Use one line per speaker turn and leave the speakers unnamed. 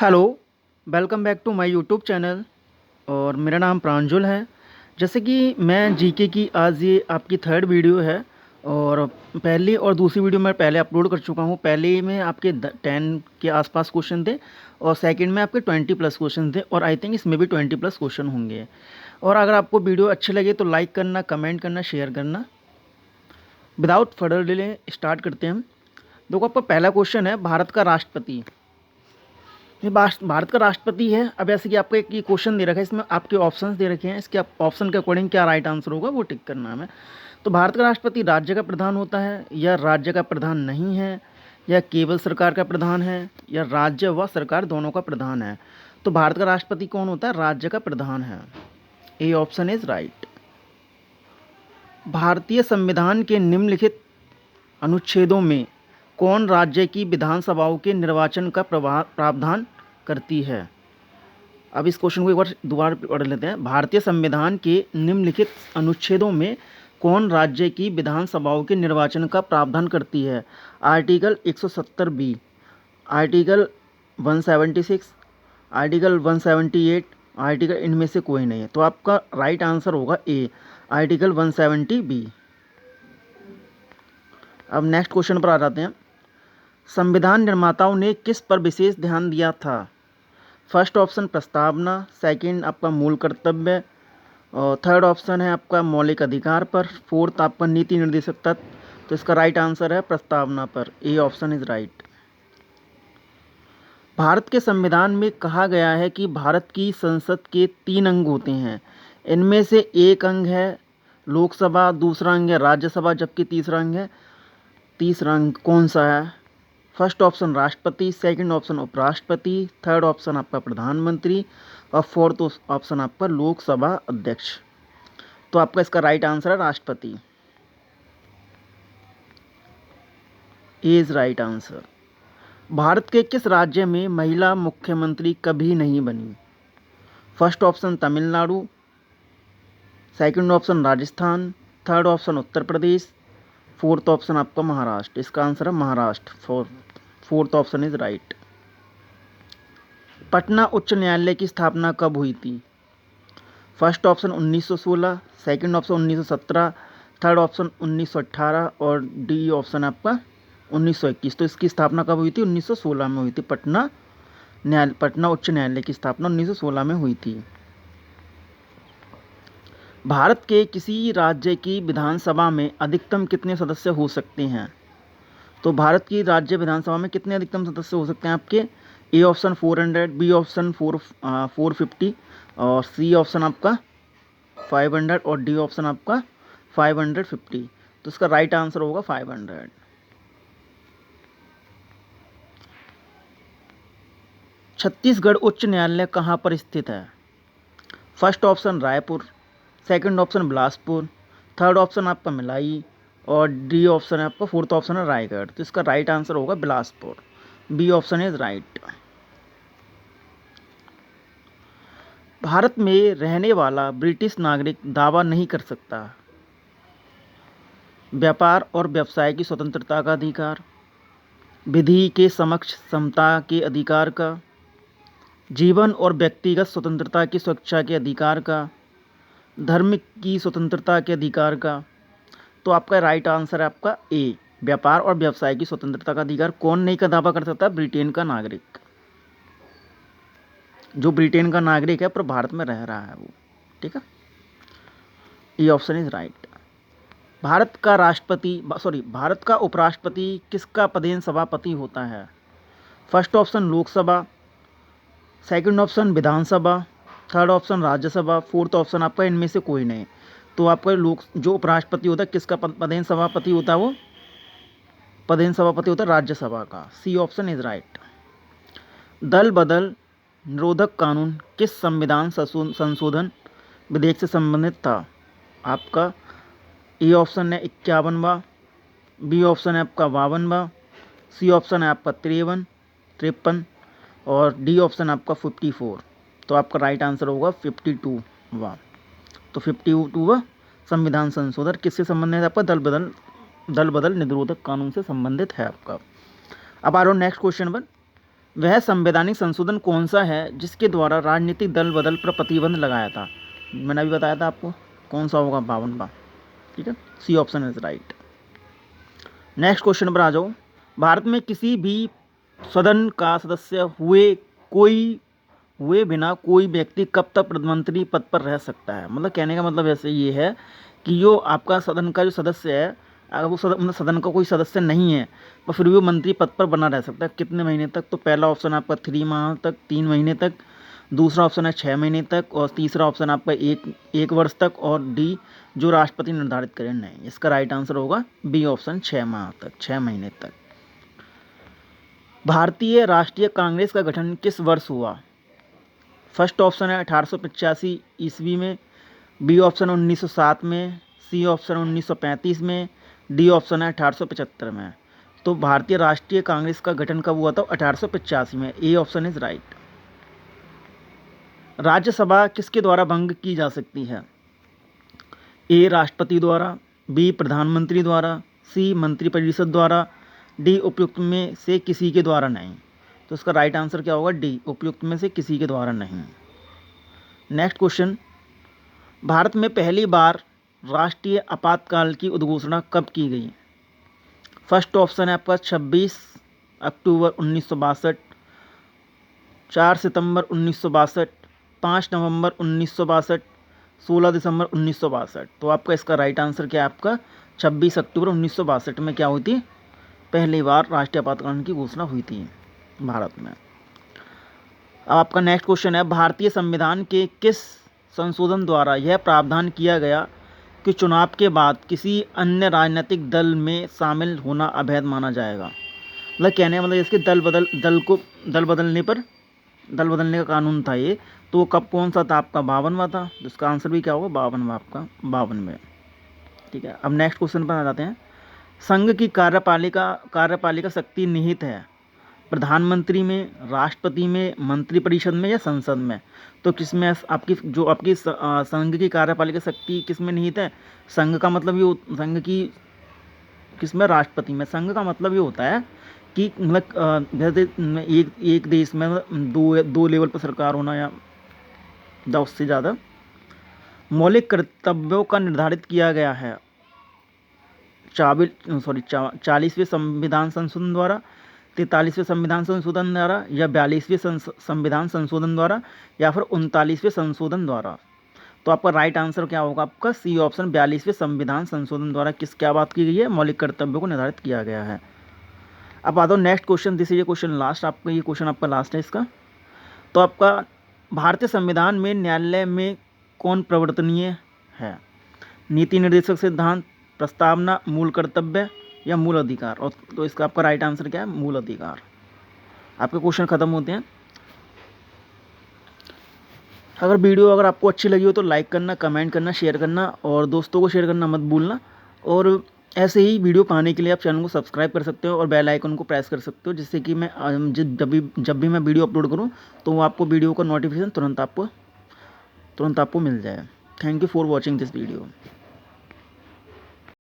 Hello, welcome back to my YouTube channel. और मेरा नाम प्रांजल है। जैसे कि मैं जीके की आज ये आपकी थर्ड वीडियो है। और पहली और दूसरी वीडियो मैं पहले अपलोड कर चुका हूँ। पहले में आपके 10 के आसपास क्वेश्चन थे और सेकंड में आपके 20 प्लस क्वेश्चन थे और आई थिंक इसमें भी 20 प्लस क्वेश्चन होंगे। और अगर आपको वीडियो अच्छी लगे तो लाइक करना, कमेंट करना, शेयर करना। विदाउट फर्दर डिले स्टार्ट करते हैं हम। देखो, आपका पहला क्वेश्चन है, भारत का राष्ट्रपति। ये भारत का राष्ट्रपति है। अब ऐसे कि आपको एक ये क्वेश्चन दे रखा है, इसमें आपके ऑप्शंस दे रखे हैं। इसके आप ऑप्शन के अकॉर्डिंग क्या राइट आंसर होगा वो टिक करना है हमें। तो भारत का राष्ट्रपति राज्य का प्रधान होता है, या राज्य का प्रधान नहीं है, या केवल सरकार का प्रधान है, या राज्य व सरकार दोनों का प्रधान है। तो भारत का राष्ट्रपति कौन होता है? राज्य का प्रधान है। A option is right. भारतीय संविधान के निम्नलिखित अनुच्छेदों में कौन राज्य की विधानसभाओं के निर्वाचन का प्रावधान करती है? अब इस क्वेश्चन को एक बार दोबारा पढ़ लेते हैं। भारतीय संविधान के निम्नलिखित अनुच्छेदों में कौन राज्य की विधानसभाओं के निर्वाचन का प्रावधान करती है? Article 170 B, article 176, article 178, article इनमें से कोई नहीं है। तो आपका राइट आंसर होगा ए, आर्टिकल 170 बी। अब नेक्स्ट क्वेश्चन पर आ जाते हैं। संविधान निर्माताओं ने किस पर विशेष ध्यान दिया था? फर्स्ट ऑप्शन प्रस्तावना, सेकंड आपका मूल कर्तव्य, और थर्ड ऑप्शन है आपका मौलिक अधिकार पर, फोर्थ आपका नीति निर्देशक तत्व। तो इसका राइट आंसर है प्रस्तावना पर। ए ऑप्शन इज राइट। भारत के संविधान में कहा गया है कि भारत की संसद के 3 अंग होते हैं। इनमें से एक अंग है लोकसभा, दूसरा अंग है राज्यसभा, जबकि तीसरा अंग कौन सा है? फर्स्ट ऑप्शन राष्ट्रपति, सेकंड ऑप्शन उपराष्ट्रपति, थर्ड ऑप्शन आपका प्रधानमंत्री, और फोर्थ ऑप्शन आपका लोकसभा अध्यक्ष। तो आपका इसका राइट आंसर है राष्ट्रपति। Is right answer. भारत के किस राज्य में महिला मुख्यमंत्री कभी नहीं बनी? First option Tamil Nadu, second option Rajasthan, third option Uttar Pradesh, fourth option आपका महाराष्ट्र। इसका आंसर है Maharashtra. Fourth option is right. Patna उच्च न्यायालय की स्थापना कब हुई थी? First option 1916, second option 1917, third option 1918, और डी ऑप्शन आपका 1921। तो इसकी स्थापना कब हुई थी? 1916 में हुई थी। पटना उच्च न्यायालय की स्थापना 1916 में हुई थी। भारत के किसी राज्य की विधानसभा में अधिकतम कितने सदस्य हो सकते हैं? तो भारत की राज्य विधानसभा में कितने अधिकतम सदस्य हो सकते हैं आपके? ए ऑप्शन 400, बी ऑप्शन 450, और सी ऑप्शन आपका 500, और डी ऑप्शन आपका 550। तो इसका राइट आंसर होगा 500। छत्तीसगढ़ उच्च न्यायालय कहाँ पर स्थित है? First option Raipur, second option Bilaspur, third option आपका भिलाई, और डी ऑप्शन है आपका फोर्थ ऑप्शन है रायगढ़। तो इसका राइट आंसर होगा Bilaspur. B option is right. Bharat में रहने वाला ब्रिटिश नागरिक दावा नहीं कर सकता। व्यापार और व्यवसाय की स्वतंत्रता का अधिकार, विधि के समक्ष समता के अधिकार का, जीवन और व्यक्तिगत स्वतंत्रता की सुरक्षा के अधिकार का, धर्म की स्वतंत्रता के अधिकार का। तो आपका राइट आंसर है आपका ए, व्यापार और व्यवसाय की स्वतंत्रता का अधिकार। कौन नहीं का दावा कर सकता? ब्रिटेन का नागरिक। जो ब्रिटेन का नागरिक है पर भारत में रह रहा है वो। ठीक है, A option is right. Bharat का उपराष्ट्रपति किसका पदेन सभापति होता है? First option Lok Sabha, second option Vidhan Sabha, third option Rajya Sabha, fourth option आपका इनमें से कोई नहीं। तो आपका जो उपराष्ट्रपति होता है किसका पदेन सभापति होता है? वो पदेन सभापति होता है राज्यसभा का। C option is right. दल बदल निरोधक कानून किस संविधान संशोधन विधेयक से संबंधित था? आपका ए ऑप्शन है 51वां, बी ऑप्शन है आपका 52वां, सी ऑप्शन है आपका 53, और डी ऑप्शन आपका 54। तो आपका राइट आंसर होगा 52वां। तो 52वां संविधान संशोधन किससे संबंधित है? आपका दल बदल निरोधक कानून से संबंधित है आपका। अब आ रहा हूँ नेक्स्ट क्वेश्चन पर। वह संवैधानिक संशोधन कौन सा है जिसके द्वारा राजनीतिक दल बदल पर प्रतिबंध लगाया था? मैंने अभी बताया था आपको, कौन सा होगा? 52वां। ठीक है, C option is right. Next question पर आ जाओ। भारत में किसी भी सदन का सदस्य हुए बिना कोई व्यक्ति कब तक प्रधानमंत्री पद पर रह सकता है? मतलब कहने का मतलब ऐसे ये है कि जो आपका सदन का जो सदस्य है, अगर वो सदन का कोई सदस्य नहीं है तो फिर भी वो मंत्री पद पर बना रह सकता है। कितने महीने तक? तो पहला ऑप्शन आपका 3 माह तक, 3 महीने तक, दूसरा ऑप्शन है 6 महीने तक, और तीसरा ऑप्शन आपका एक वर्ष तक, और डी जो राष्ट्रपति निर्धारित करें नहीं। इसका राइट आंसर होगा बी ऑप्शन, 6 माह तक, 6 महीने तक। भारतीय राष्ट्रीय कांग्रेस का गठन किस वर्ष हुआ? फर्स्ट ऑप्शन है 1885 ईस्वी में, बी ऑप्शन 1907 में, सी ऑप्शन 1935 में, डी ऑप्शन है 1875 में। तो भारतीय राष्ट्रीय कांग्रेस का गठन कब हुआ था? 1885 में। ए ऑप्शन इज राइट। राज्यसभा किसके द्वारा भंग की जा सकती है? ए राष्ट्रपति द्वारा, बी प्रधानमंत्री द्वारा, सी मंत्रिपरिषद द्वारा, डी उपयुक्त में से किसी के द्वारा नहीं। तो इसका राइट आंसर क्या होगा? डी, उपयुक्त में से किसी के द्वारा नहीं। नेक्स्ट क्वेश्चन, भारत में पहली बार राष्ट्रीय आपातकाल की उद्घोषणा कब की गई? फर्स्ट ऑप्शन है आपका 26 अक्टूबर 1962, 4 सितंबर 1962, 5 नवंबर 1962, 16 दिसंबर 1962। तो आपका इसका राइट आंसर क्या है? आपका 26 अक्टूबर 1962 में क्या हुई थी? पहली बार राष्ट्रीय आपातकाल की घोषणा हुई थी भारत में। अब आपका नेक्स्ट क्वेश्चन है, भारतीय संविधान के किस संशोधन द्वारा यह प्रावधान किया गया कि चुनाव के बाद किसी अन्य राजनीतिक दल में शामिल होना अवैध माना जाएगा? मतलब कहने का मतलब इसके दल बदलने का कानून था ये। तो कब, कौन सा था आपका? 52वां था। जिसका आंसर भी क्या होगा? 52वां, आपका 52वें। ठीक है, अब नेक्स्ट क्वेश्चन पर आ जाते हैं। संघ की कार्यपालिका शक्ति निहित है प्रधानमंत्री में, राष्ट्रपति में, मंत्रिपरिषद में या संसद में? तो किसमें आपकी संघ की कार्यपालिका शक्ति किसमें निहित है? संघ का मतलब ये, संघ की किसमें? राष्ट्रपति में। संघ का मतलब ये होता है कि मतलब जैसे एक देश में दो लेवल पर सरकार होना या 10 से ज़्यादा। मौलिक कर्तव्यों का निर्धारित किया गया है 40वें संविधान संशोधन द्वारा, 43वें संविधान संशोधन द्वारा, या 42वें संविधान संशोधन द्वारा, या फिर 39वें संशोधन द्वारा। तो आपका राइट आंसर क्या होगा? आपका सी ऑप्शन, 42वें संविधान संशोधन द्वारा क्या बात की गई है? मौलिक कर्तव्यों को निर्धारित किया गया है। अब आ दो नेक्स्ट क्वेश्चन, दिस इज ये क्वेश्चन लास्ट, आपका ये क्वेश्चन आपका लास्ट है इसका। तो आपका भारतीय संविधान में न्यायालय में कौन प्रवर्तनीय है? नीति निर्देशक सिद्धांत, प्रस्तावना, मूल कर्तव्य या मूल अधिकार? और तो इसका आपका राइट आंसर क्या है? मूल अधिकार। आपके क्वेश्चन खत्म होते हैं। अगर आपको अच्छी लगी हो तो लाइक करना, कमेंट करना, शेयर करना और दोस्तों को शेयर करना मत भूलना। और ऐसे ही वीडियो पाने के लिए आप चैनल को सब्सक्राइब कर सकते हो और बेल आइकन को प्रेस कर सकते हो, जिससे कि मैं जब भी मैं वीडियो अपलोड करूं तो आपको वीडियो का नोटिफिकेशन तुरंत आपको मिल जाए। Thank you for watching this video.